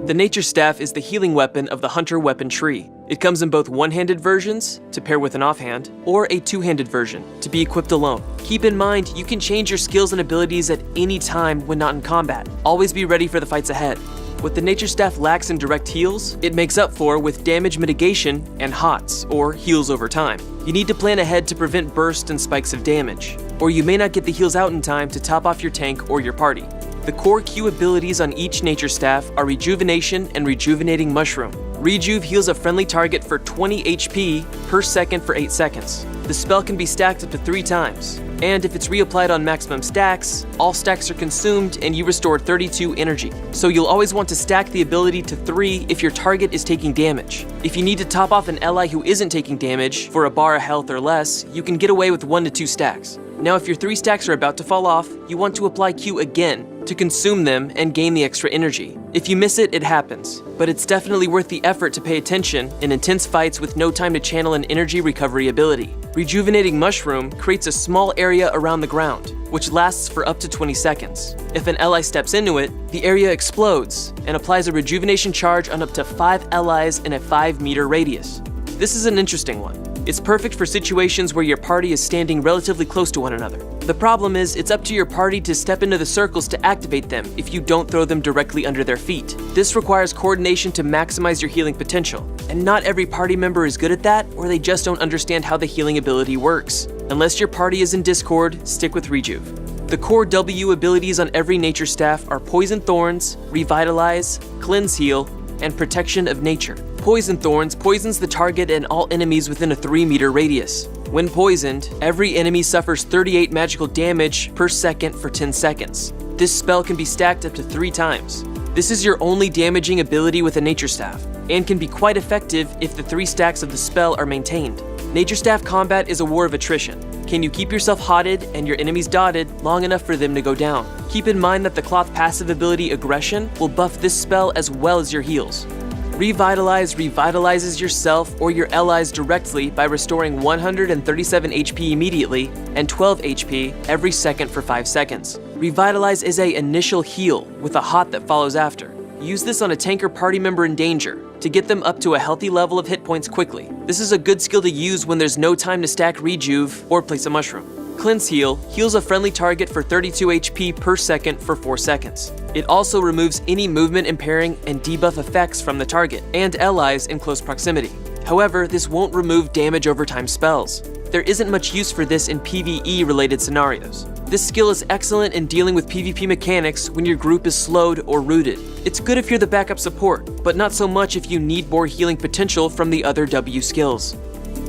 The Nature Staff is the healing weapon of the Hunter weapon tree. It comes in both one-handed versions, to pair with an offhand, or a two-handed version, to be equipped alone. Keep in mind, you can change your skills and abilities at any time when not in combat. Always be ready for the fights ahead. What the Nature Staff lacks in direct heals, it makes up for with damage mitigation and HOTS, or heals over time. You need to plan ahead to prevent bursts and spikes of damage, or you may not get the heals out in time to top off your tank or your party. The core Q abilities on each Nature Staff are Rejuvenation and Rejuvenating Mushroom. Rejuve heals a friendly target for 20 HP per second for 8 seconds. The spell can be stacked up to 3 times, and if it's reapplied on maximum stacks, all stacks are consumed and you restore 32 energy. So you'll always want to stack the ability to 3 if your target is taking damage. If you need to top off an ally who isn't taking damage for a bar of health or less, you can get away with 1 to 2 stacks. Now if your 3 stacks are about to fall off, you want to apply Q again to consume them and gain the extra energy. If you miss it, it happens, but it's definitely worth the effort to pay attention in intense fights with no time to channel an energy recovery ability. Rejuvenating Mushroom creates a small area around the ground, which lasts for up to 20 seconds. If an ally steps into it, the area explodes and applies a rejuvenation charge on up to 5 allies in a 5-meter radius. This is an interesting one. It's perfect for situations where your party is standing relatively close to one another. The problem is, it's up to your party to step into the circles to activate them if you don't throw them directly under their feet. This requires coordination to maximize your healing potential, and not every party member is good at that, or they just don't understand how the healing ability works. Unless your party is in Discord, stick with Rejuve. The core W abilities on every Nature Staff are Poison Thorns, Revitalize, Cleanse Heal, and Protection of Nature. Poison Thorns poisons the target and all enemies within a 3-meter radius. When poisoned, every enemy suffers 38 magical damage per second for 10 seconds. This spell can be stacked up to 3 times. This is your only damaging ability with a Nature Staff, and can be quite effective if the 3 stacks of the spell are maintained. Nature Staff combat is a war of attrition. Can you keep yourself hotted and your enemies dotted long enough for them to go down? Keep in mind that the cloth passive ability Aggression will buff this spell as well as your heals. Revitalize revitalizes yourself or your allies directly by restoring 137 HP immediately and 12 HP every second for 5 seconds. Revitalize is an initial heal with a hot that follows after. Use this on a tank or party member in danger to get them up to a healthy level of hit points quickly. This is a good skill to use when there's no time to stack Rejuve or place a mushroom. Cleanse Heal heals a friendly target for 32 HP per second for 4 seconds. It also removes any movement impairing and debuff effects from the target and allies in close proximity. However, this won't remove damage over time spells. There isn't much use for this in PvE related scenarios. This skill is excellent in dealing with PvP mechanics when your group is slowed or rooted. It's good if you're the backup support, but not so much if you need more healing potential from the other W skills.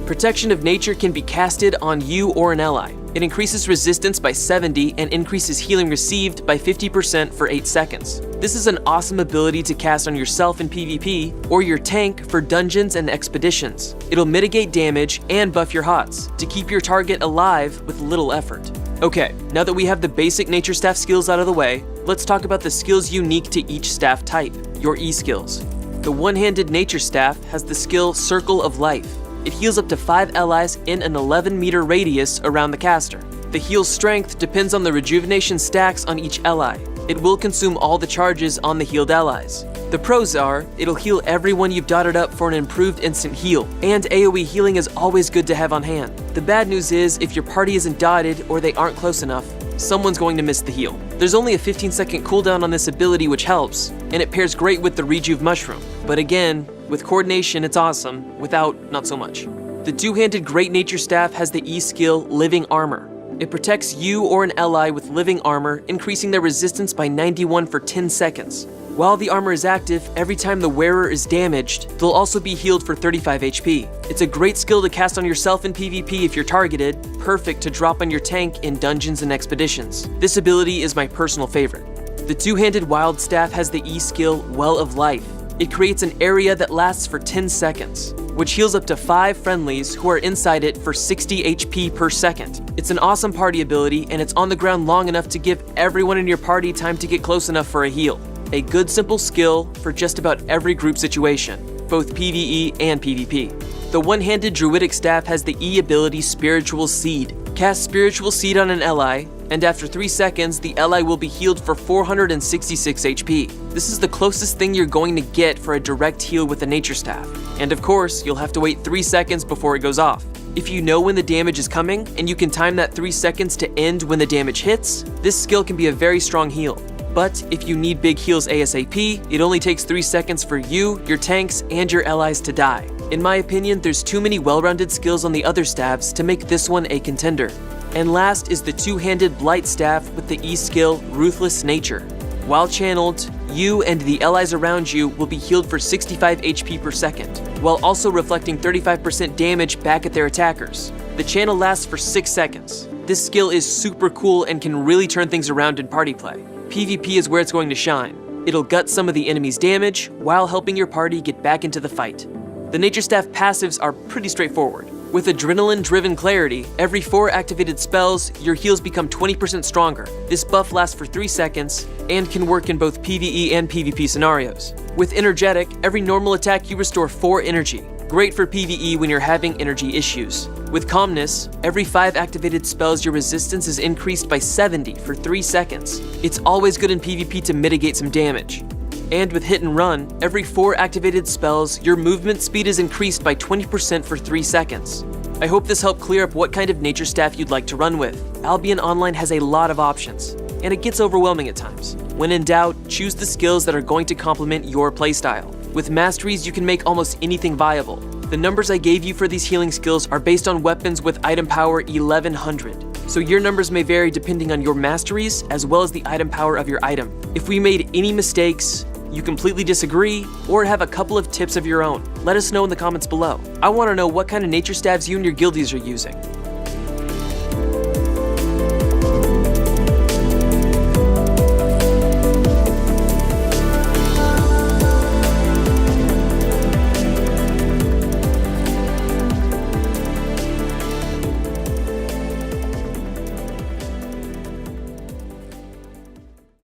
Protection of Nature can be casted on you or an ally. It increases resistance by 70 and increases healing received by 50% for 8 seconds. This is an awesome ability to cast on yourself in PvP or your tank for dungeons and expeditions. It'll mitigate damage and buff your HOTS to keep your target alive with little effort. Okay, now that we have the basic Nature Staff skills out of the way, let's talk about the skills unique to each staff type, your E skills. The one-handed Nature Staff has the skill Circle of Life. It heals up to 5 allies in an 11-meter radius around the caster. The heal's strength depends on the rejuvenation stacks on each ally. It will consume all the charges on the healed allies. The pros are, it'll heal everyone you've dotted up for an improved instant heal, and AoE healing is always good to have on hand. The bad news is, if your party isn't dotted or they aren't close enough, someone's going to miss the heal. There's only a 15-second cooldown on this ability, which helps, and it pairs great with the Rejuve Mushroom. But again, with coordination it's awesome, without, not so much. The two-handed Great Nature Staff has the E skill Living Armor. It protects you or an ally with living armor, increasing their resistance by 91 for 10 seconds. While the armor is active, every time the wearer is damaged, they'll also be healed for 35 HP. It's a great skill to cast on yourself in PvP if you're targeted, perfect to drop on your tank in dungeons and expeditions. This ability is my personal favorite. The two-handed Wild Staff has the E skill Well of Life. It creates an area that lasts for 10 seconds, which heals up to 5 friendlies who are inside it for 60 HP per second. It's an awesome party ability, and it's on the ground long enough to give everyone in your party time to get close enough for a heal. A good simple skill for just about every group situation, both PvE and PvP. The one-handed Druidic Staff has the E ability Spiritual Seed. Cast Spiritual Seed on an ally, and after 3 seconds, the ally will be healed for 466 HP. This is the closest thing you're going to get for a direct heal with a Nature Staff. And of course, you'll have to wait 3 seconds before it goes off. If you know when the damage is coming, and you can time that 3 seconds to end when the damage hits, this skill can be a very strong heal. But if you need big heals ASAP, it only takes 3 seconds for you, your tanks, and your allies to die. In my opinion, there's too many well-rounded skills on the other staffs to make this one a contender. And last is the two-handed Blight Staff with the E skill Ruthless Nature. While channeled, you and the allies around you will be healed for 65 HP per second, while also reflecting 35% damage back at their attackers. The channel lasts for 6 seconds. This skill is super cool and can really turn things around in party play. PvP is where it's going to shine. It'll gut some of the enemy's damage while helping your party get back into the fight. The Nature Staff passives are pretty straightforward. With Adrenaline-driven Clarity, every 4 activated spells, your heals become 20% stronger. This buff lasts for 3 seconds and can work in both PvE and PvP scenarios. With Energetic, every normal attack you restore 4 energy. Great for PvE when you're having energy issues. With Calmness, every 5 activated spells your resistance is increased by 70 for 3 seconds. It's always good in PvP to mitigate some damage. And with Hit and Run, every 4 activated spells, your movement speed is increased by 20% for 3 seconds. I hope this helped clear up what kind of Nature Staff you'd like to run with. Albion Online has a lot of options, and it gets overwhelming at times. When in doubt, choose the skills that are going to complement your playstyle. With Masteries, you can make almost anything viable. The numbers I gave you for these healing skills are based on weapons with item power 1100. So your numbers may vary depending on your masteries as well as the item power of your item. If we made any mistakes, you completely disagree, or have a couple of tips of your own, let us know in the comments below. I want to know what kind of Nature Staffs you and your guildies are using.